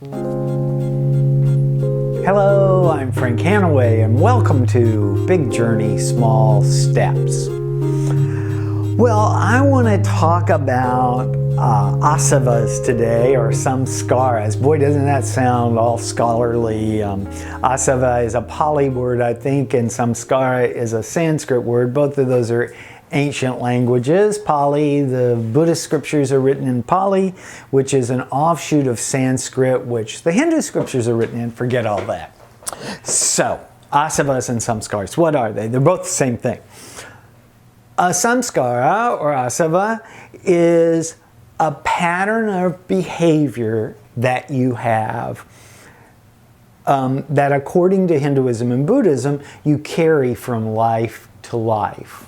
Hello, I'm Frank Hanaway, and welcome to Big Journey, Small Steps. Well, I want to talk about asanas today, or samskaras. Boy, doesn't that sound all scholarly. Asava is a Pali word, I think, and samskara is a Sanskrit word. Both of those are ancient languages. Pali, the Buddhist scriptures are written in Pali, which is an offshoot of Sanskrit, which the Hindu scriptures are written in. Forget all that. So, asavas and samskaras, what are they? They're both the same thing. A samskara, or asava, is a pattern of behavior that you have that, according to Hinduism and Buddhism, you carry from life to life.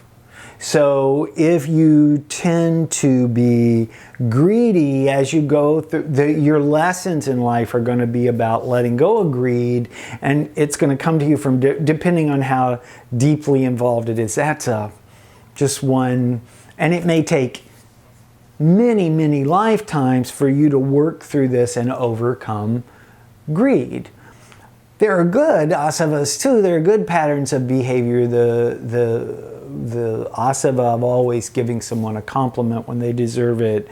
So if you tend to be greedy as you go through, your lessons in life are going to be about letting go of greed, and it's going to come to you from, depending on how deeply involved it is. That's just one, and it may take many, many lifetimes for you to work through this and overcome greed. There are good asavas too. There are good patterns of behavior. The asava of always giving someone a compliment when they deserve it,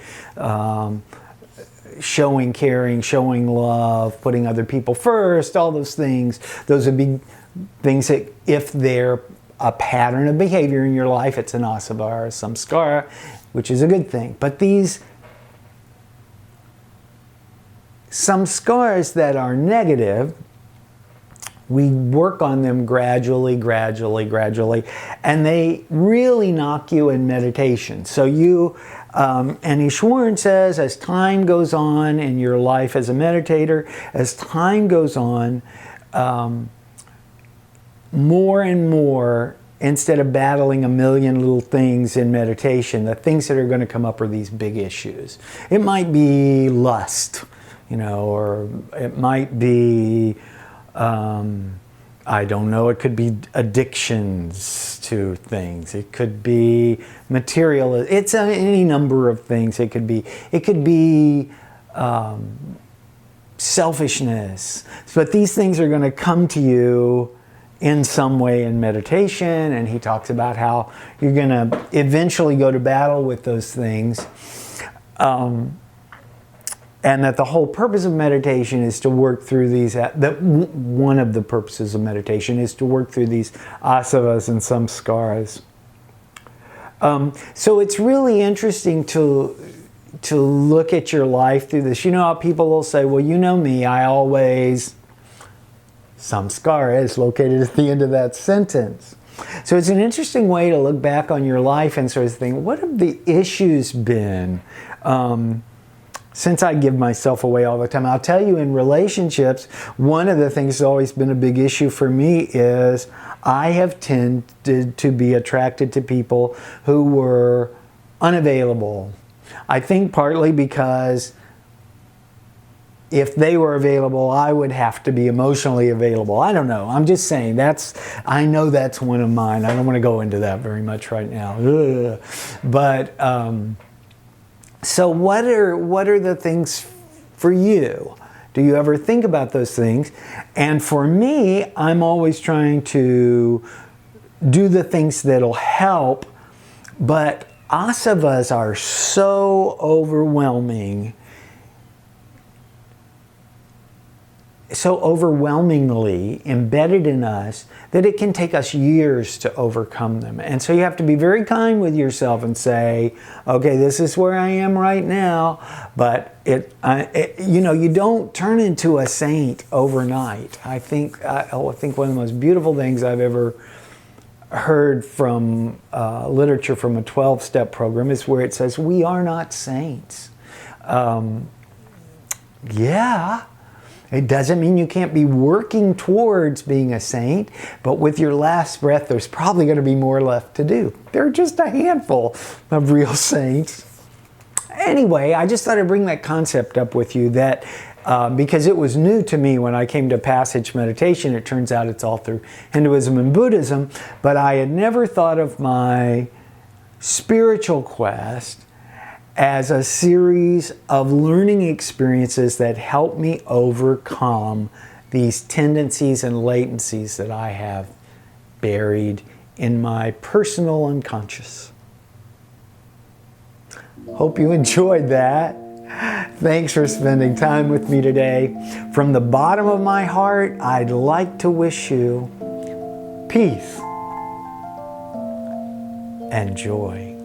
showing caring, showing love, putting other people first, all those things. Those would be things that, if they're a pattern of behavior in your life, it's an asava or a samskara, which is a good thing. But these samskaras that are negative, we work on them gradually, and they really knock you in meditation. So you, and Ishwaran says, as time goes on in your life as a meditator, as time goes on, more and more, instead of battling a million little things in meditation, the things that are going to come up are these big issues. It might be lust, or it might be, I don't know, it could be addictions to things. It could be material. It's any number of things. It could be selfishness. But these things are going to come to you in some way in meditation, and he talks about how you're going to eventually go to battle with those things. And that the whole purpose of meditation is to work through these, one of the purposes of meditation is to work through these asavas and samskaras. So it's really interesting to look at your life through this. You know how people will say, well, you know me, I always, samskara is located at the end of that sentence. So it's an interesting way to look back on your life and sort of think, what have the issues been? Since I give myself away all the time, I'll tell you, in relationships, one of the things that's always been a big issue for me is I have tended to be attracted to people who were unavailable. I think partly because if they were available, I would have to be emotionally available. I don't know. I'm just saying, I know that's one of mine. I don't want to go into that very much right now. Ugh. But so what are the things for you? Do you ever think about those things? And for me, I'm always trying to do the things that'll help, but asavas are so overwhelming, so overwhelmingly embedded in us that it can take us years to overcome them. And so you have to be very kind with yourself and say, okay, this is where I am right now, but you don't turn into a saint overnight. I think one of the most beautiful things I've ever heard from literature from a 12-step program is where it says, we are not saints. Yeah. It doesn't mean you can't be working towards being a saint, but with your last breath, there's probably going to be more left to do. There are just a handful of real saints. Anyway, I just thought I'd bring that concept up with you, that because it was new to me when I came to passage meditation. It turns out it's all through Hinduism and Buddhism, but I had never thought of my spiritual quest as a series of learning experiences that help me overcome these tendencies and latencies that I have buried in my personal unconscious. Hope you enjoyed that. Thanks for spending time with me today. From the bottom of my heart, I'd like to wish you peace and joy.